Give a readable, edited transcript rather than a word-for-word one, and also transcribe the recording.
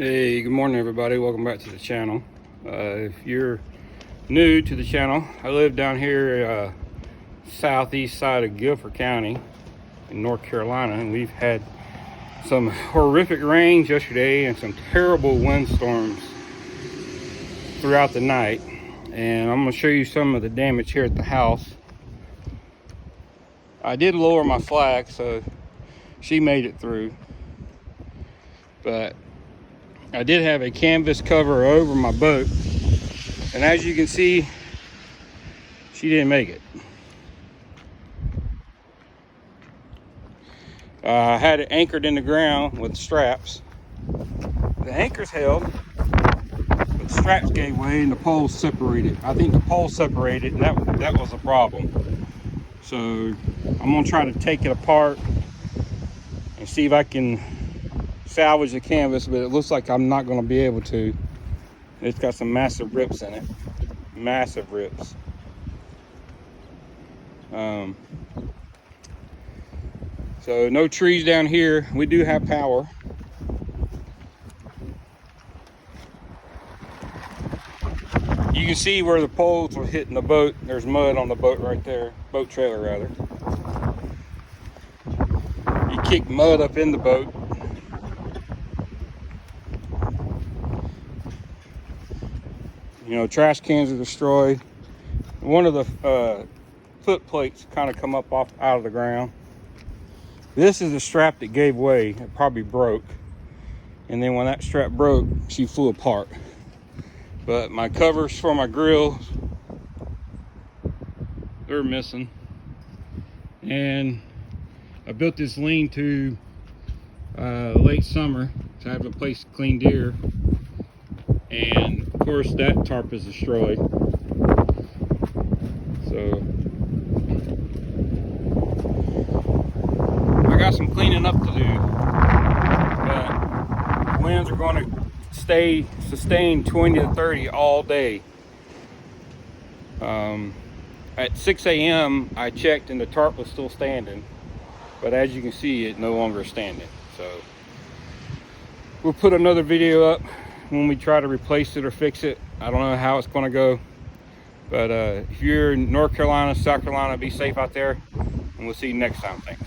Hey, good morning everybody. Welcome back to the channel. If you're new to the channel, I live down here southeast side of Guilford County in North Carolina, and we've had some horrific rains yesterday and some terrible windstorms throughout the night. And I'm going to show you some of the damage here at the house. I did lower my flag, so she made it through, but I did have a canvas cover over my boat, and as you can see, she didn't make it. I had it anchored in the ground with straps. The anchors held, but the straps gave way and the poles separated. I think the poles separated, and that was a problem. So I'm gonna try to take it apart and see if I can salvage the canvas, but it looks like I'm not going to be able to. It's got some massive rips in it, massive rips. So no trees down here. We do have power. You can see where the poles were hitting the boat. There's mud on the boat right there, boat trailer rather. You kick mud up in the boat. You know, trash cans are destroyed. One of the foot plates kind of come up out of the ground. This is a strap that gave way. It probably broke. And then when that strap broke, she flew apart. But my covers for my grills, they're missing. And I built this lean-to late summer to have a place to clean deer. And of course that tarp is destroyed. So I got some cleaning up to do, but winds are going to sustain 20 to 30 all day. At 6 a.m. I checked and the tarp was still standing, but as you can see, it no longer standing. So we'll put another video up when we try to replace it or fix it. I don't know how it's going to go, but if you're in North Carolina, South Carolina, be safe out there, and we'll see you next time. Thanks.